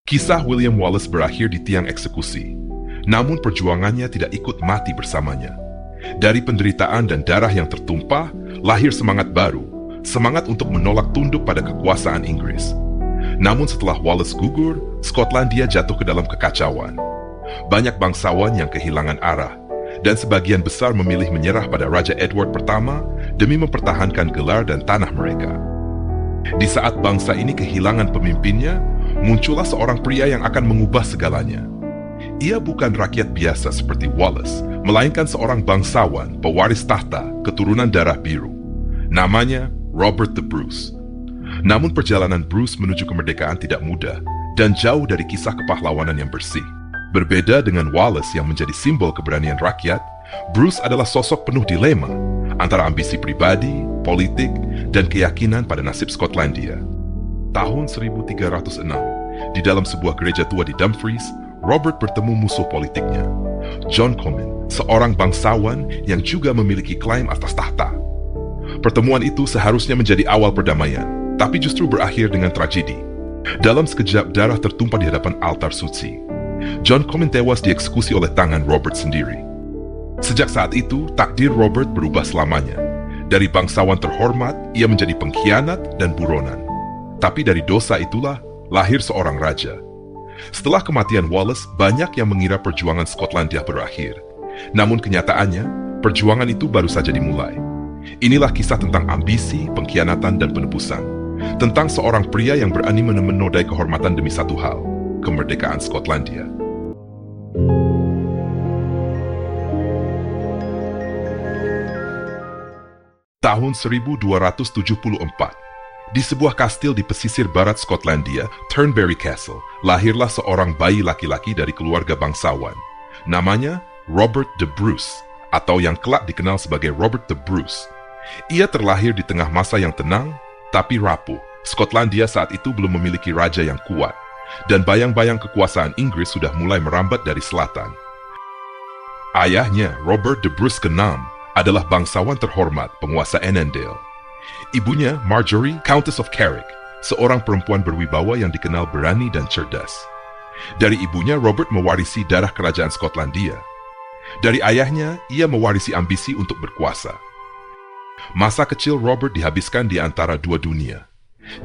Kisah William Wallace berakhir di tiang eksekusi, namun perjuangannya tidak ikut mati bersamanya. Dari penderitaan dan darah yang tertumpah, lahir semangat baru, semangat untuk menolak tunduk pada kekuasaan Inggris. Namun setelah Wallace gugur, Skotlandia jatuh ke dalam kekacauan. Banyak bangsawan yang kehilangan arah, dan sebagian besar memilih menyerah pada Raja Edward pertama demi mempertahankan gelar dan tanah mereka. Di saat bangsa ini kehilangan pemimpinnya, muncullah seorang pria yang akan mengubah segalanya. Ia bukan rakyat biasa seperti Wallace, melainkan seorang bangsawan, pewaris tahta, keturunan darah biru. Namanya Robert the Bruce. Namun perjalanan Bruce menuju kemerdekaan tidak mudah dan jauh dari kisah kepahlawanan yang bersih. Berbeda dengan Wallace yang menjadi simbol keberanian rakyat, Bruce adalah sosok penuh dilema antara ambisi pribadi, politik, dan keyakinan pada nasib Skotlandia. Tahun 1306, di dalam sebuah gereja tua di Dumfries, Robert bertemu musuh politiknya, John Comyn, seorang bangsawan yang juga memiliki klaim atas tahta. Pertemuan itu seharusnya menjadi awal perdamaian, tapi justru berakhir dengan tragedi. Dalam sekejap darah tertumpah di hadapan altar suci. John Comyn tewas dieksekusi oleh tangan Robert sendiri. Sejak saat itu, takdir Robert berubah selamanya. Dari bangsawan terhormat, ia menjadi pengkhianat dan buronan. Tapi dari dosa itulah lahir seorang raja. Setelah kematian Wallace, banyak yang mengira perjuangan Skotlandia berakhir. Namun kenyataannya, perjuangan itu baru saja dimulai. Inilah kisah tentang ambisi, pengkhianatan, dan penebusan. Tentang seorang pria yang berani menodai kehormatan demi satu hal, kemerdekaan Skotlandia. Tahun 1274, di sebuah kastil di pesisir barat Skotlandia, Turnberry Castle, lahirlah seorang bayi laki-laki dari keluarga bangsawan. Namanya Robert the Bruce, atau yang kelak dikenal sebagai Robert the Bruce. Ia terlahir di tengah masa yang tenang, tapi rapuh. Skotlandia saat itu belum memiliki raja yang kuat, dan bayang-bayang kekuasaan Inggris sudah mulai merambat dari selatan. Ayahnya, Robert the Bruce ke-6, adalah bangsawan terhormat penguasa Annandale. Ibunya, Marjorie, Countess of Carrick, seorang perempuan berwibawa yang dikenal berani dan cerdas. Dari ibunya, Robert mewarisi darah kerajaan Skotlandia. Dari ayahnya, ia mewarisi ambisi untuk berkuasa. Masa kecil Robert dihabiskan di antara dua dunia.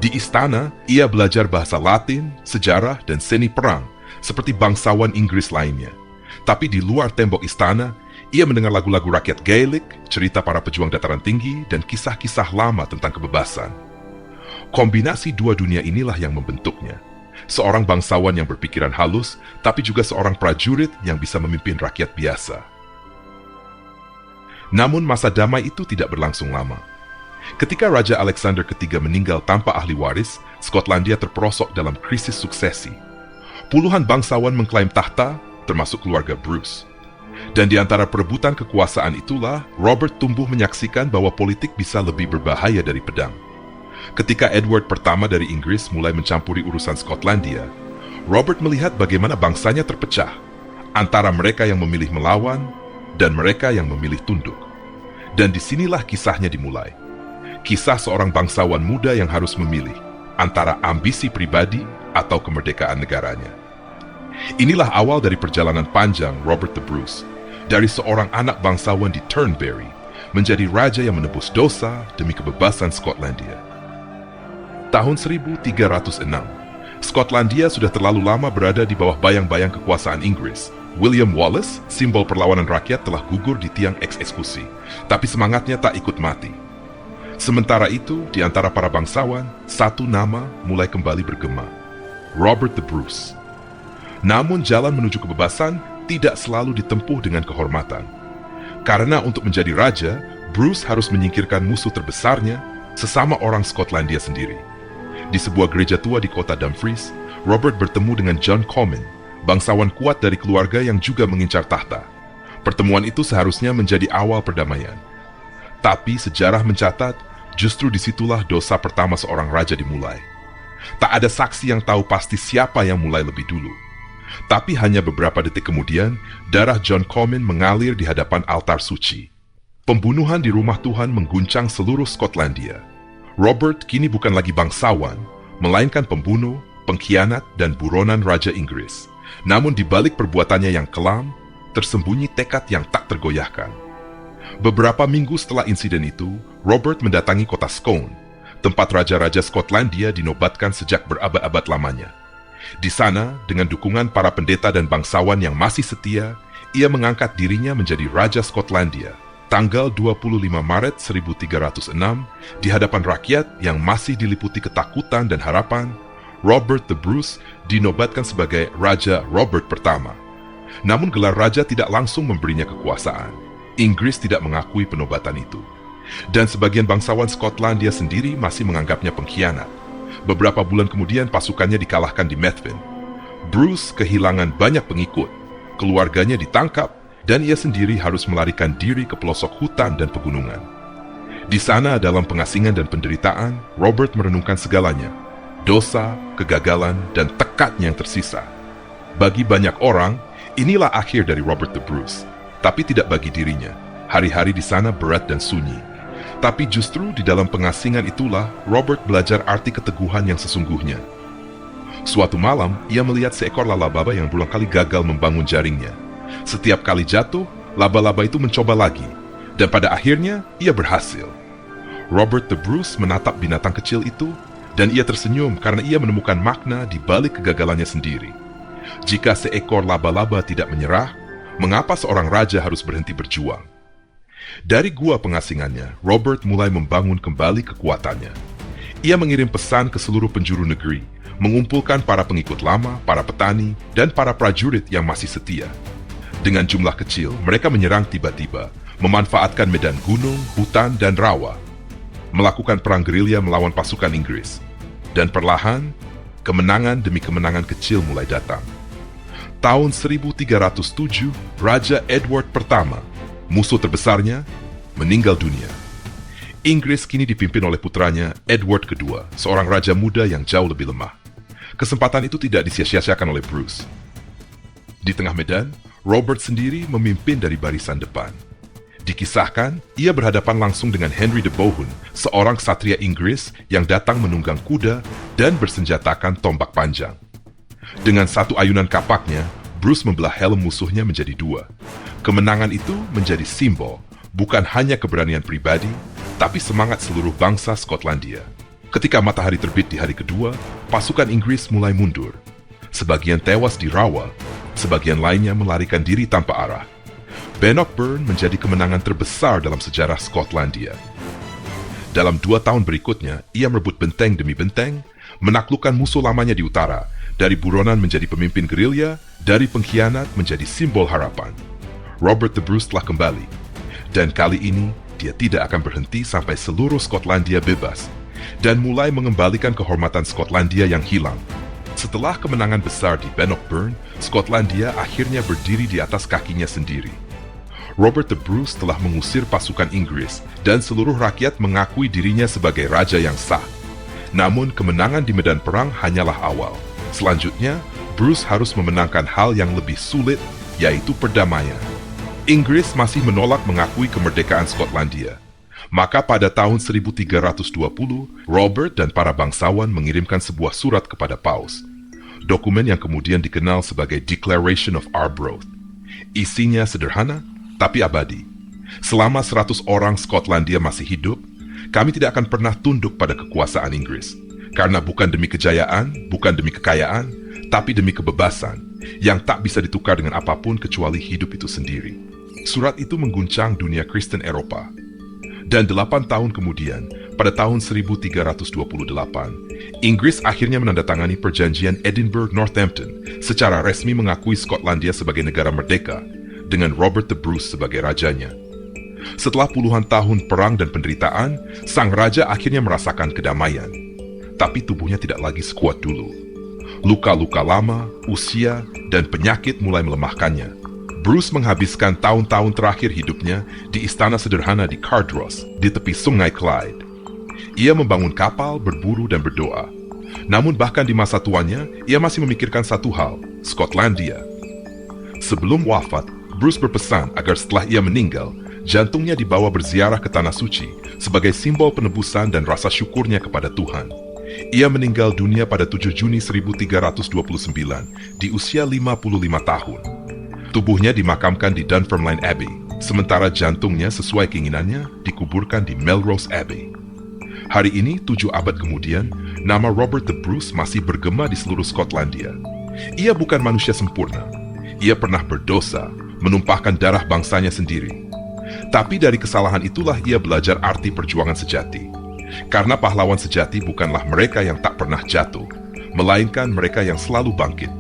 Di istana, ia belajar bahasa Latin, sejarah, dan seni perang, seperti bangsawan Inggris lainnya. Tapi di luar tembok istana, ia mendengar lagu-lagu rakyat Gaelic, cerita para pejuang dataran tinggi, dan kisah-kisah lama tentang kebebasan. Kombinasi dua dunia inilah yang membentuknya. Seorang bangsawan yang berpikiran halus, tapi juga seorang prajurit yang bisa memimpin rakyat biasa. Namun masa damai itu tidak berlangsung lama. Ketika Raja Alexander III meninggal tanpa ahli waris, Skotlandia terperosok dalam krisis suksesi. Puluhan bangsawan mengklaim tahta, termasuk keluarga Bruce. Dan di antara perebutan kekuasaan itulah, Robert tumbuh menyaksikan bahwa politik bisa lebih berbahaya dari pedang. Ketika Edward pertama dari Inggris mulai mencampuri urusan Skotlandia, Robert melihat bagaimana bangsanya terpecah antara mereka yang memilih melawan dan mereka yang memilih tunduk. Dan disinilah kisahnya dimulai. Kisah seorang bangsawan muda yang harus memilih antara ambisi pribadi atau kemerdekaan negaranya. Inilah awal dari perjalanan panjang Robert the Bruce, dari seorang anak bangsawan di Turnberry, menjadi raja yang menebus dosa demi kebebasan Skotlandia. Tahun 1306, Skotlandia sudah terlalu lama berada di bawah bayang-bayang kekuasaan Inggris. William Wallace, simbol perlawanan rakyat, telah gugur di tiang eksekusi, tapi semangatnya tak ikut mati. Sementara itu, di antara para bangsawan, satu nama mulai kembali bergema, Robert the Bruce. Namun jalan menuju kebebasan tidak selalu ditempuh dengan kehormatan. Karena untuk menjadi raja, Bruce harus menyingkirkan musuh terbesarnya, sesama orang Skotlandia sendiri. Di sebuah gereja tua di kota Dumfries, Robert bertemu dengan John Comyn, bangsawan kuat dari keluarga yang juga mengincar tahta. Pertemuan itu seharusnya menjadi awal perdamaian. Tapi sejarah mencatat, justru disitulah dosa pertama seorang raja dimulai. Tak ada saksi yang tahu pasti siapa yang mulai lebih dulu. Tapi hanya beberapa detik kemudian, darah John Comyn mengalir di hadapan altar suci. Pembunuhan di rumah Tuhan mengguncang seluruh Skotlandia. Robert kini bukan lagi bangsawan, melainkan pembunuh, pengkhianat dan buronan Raja Inggris. Namun di balik perbuatannya yang kelam, tersembunyi tekad yang tak tergoyahkan. Beberapa minggu setelah insiden itu, Robert mendatangi kota Scone, tempat raja-raja Skotlandia dinobatkan sejak berabad-abad lamanya. Di sana, dengan dukungan para pendeta dan bangsawan yang masih setia, ia mengangkat dirinya menjadi Raja Skotlandia. Tanggal 25 Maret 1306, di hadapan rakyat yang masih diliputi ketakutan dan harapan, Robert the Bruce dinobatkan sebagai Raja Robert pertama. Namun gelar raja tidak langsung memberinya kekuasaan. Inggris tidak mengakui penobatan itu. Dan sebagian bangsawan Skotlandia sendiri masih menganggapnya pengkhianat. Beberapa bulan kemudian pasukannya dikalahkan di Methven. Bruce kehilangan banyak pengikut, keluarganya ditangkap, dan ia sendiri harus melarikan diri ke pelosok hutan dan pegunungan. Di sana, dalam pengasingan dan penderitaan, Robert merenungkan segalanya, dosa, kegagalan, dan tekadnya yang tersisa. Bagi banyak orang, inilah akhir dari Robert the Bruce, tapi tidak bagi dirinya. Hari-hari di sana berat dan sunyi. Tapi justru di dalam pengasingan itulah Robert belajar arti keteguhan yang sesungguhnya. Suatu malam, ia melihat seekor laba-laba yang berulang kali gagal membangun jaringnya. Setiap kali jatuh, laba-laba itu mencoba lagi, dan pada akhirnya ia berhasil. Robert the Bruce menatap binatang kecil itu, dan ia tersenyum karena ia menemukan makna di balik kegagalannya sendiri. Jika seekor laba-laba tidak menyerah, mengapa seorang raja harus berhenti berjuang? Dari gua pengasingannya, Robert mulai membangun kembali kekuatannya. Ia mengirim pesan ke seluruh penjuru negeri, mengumpulkan para pengikut lama, para petani, dan para prajurit yang masih setia. Dengan jumlah kecil, mereka menyerang tiba-tiba, memanfaatkan medan gunung, hutan, dan rawa, melakukan perang gerilya melawan pasukan Inggris. Dan perlahan, kemenangan demi kemenangan kecil mulai datang. Tahun 1307, Raja Edward pertama, musuh terbesarnya, meninggal dunia. Inggris kini dipimpin oleh putranya Edward kedua, seorang raja muda yang jauh lebih lemah. Kesempatan itu tidak disia-siakan oleh Bruce. Di tengah medan, Robert sendiri memimpin dari barisan depan. Dikisahkan, ia berhadapan langsung dengan Henry de Bohun, seorang ksatria Inggris yang datang menunggang kuda dan bersenjatakan tombak panjang. Dengan satu ayunan kapaknya, Bruce membelah helm musuhnya menjadi dua. Kemenangan itu menjadi simbol, bukan hanya keberanian pribadi, tapi semangat seluruh bangsa Skotlandia. Ketika matahari terbit di hari kedua, pasukan Inggris mulai mundur. Sebagian tewas di rawa, sebagian lainnya melarikan diri tanpa arah. Bannockburn menjadi kemenangan terbesar dalam sejarah Skotlandia. Dalam 2 tahun berikutnya, ia merebut benteng demi benteng, menaklukkan musuh lamanya di utara, dari buronan menjadi pemimpin gerilya, dari pengkhianat menjadi simbol harapan. Robert the Bruce telah kembali, dan kali ini dia tidak akan berhenti sampai seluruh Skotlandia bebas, dan mulai mengembalikan kehormatan Skotlandia yang hilang. Setelah kemenangan besar di Bannockburn, Skotlandia akhirnya berdiri di atas kakinya sendiri. Robert the Bruce telah mengusir pasukan Inggris dan seluruh rakyat mengakui dirinya sebagai raja yang sah. Namun kemenangan di medan perang hanyalah awal. Selanjutnya, Bruce harus memenangkan hal yang lebih sulit, yaitu perdamaian. Inggris masih menolak mengakui kemerdekaan Skotlandia. Maka pada tahun 1320, Robert dan para bangsawan mengirimkan sebuah surat kepada Paus. Dokumen yang kemudian dikenal sebagai Declaration of Arbroath. Isinya sederhana, tapi abadi. Selama 100 orang Skotlandia masih hidup, kami tidak akan pernah tunduk pada kekuasaan Inggris. Karena bukan demi kejayaan, bukan demi kekayaan, tapi demi kebebasan, yang tak bisa ditukar dengan apapun kecuali hidup itu sendiri. Surat itu mengguncang dunia Kristen Eropa. Dan 8 tahun kemudian, pada tahun 1328, Inggris akhirnya menandatangani perjanjian Edinburgh-Northampton secara resmi mengakui Skotlandia sebagai negara merdeka, dengan Robert the Bruce sebagai rajanya. Setelah puluhan tahun perang dan penderitaan, sang raja akhirnya merasakan kedamaian. Tapi tubuhnya tidak lagi sekuat dulu. Luka-luka lama, usia, dan penyakit mulai melemahkannya. Bruce menghabiskan tahun-tahun terakhir hidupnya di istana sederhana di Cardross, di tepi sungai Clyde. Ia membangun kapal, berburu, dan berdoa. Namun bahkan di masa tuanya, ia masih memikirkan satu hal, Skotlandia. Sebelum wafat, Bruce berpesan agar setelah ia meninggal, jantungnya dibawa berziarah ke Tanah Suci sebagai simbol penebusan dan rasa syukurnya kepada Tuhan. Ia meninggal dunia pada 7 Juni 1329 di usia 55 tahun. Tubuhnya dimakamkan di Dunfermline Abbey, sementara jantungnya sesuai keinginannya dikuburkan di Melrose Abbey. Hari ini, 7 abad kemudian, nama Robert the Bruce masih bergema di seluruh Skotlandia. Ia bukan manusia sempurna. Ia pernah berdosa, menumpahkan darah bangsanya sendiri. Tapi dari kesalahan itulah ia belajar arti perjuangan sejati. Karena pahlawan sejati bukanlah mereka yang tak pernah jatuh, melainkan mereka yang selalu bangkit,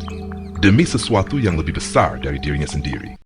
demi sesuatu yang lebih besar dari dirinya sendiri.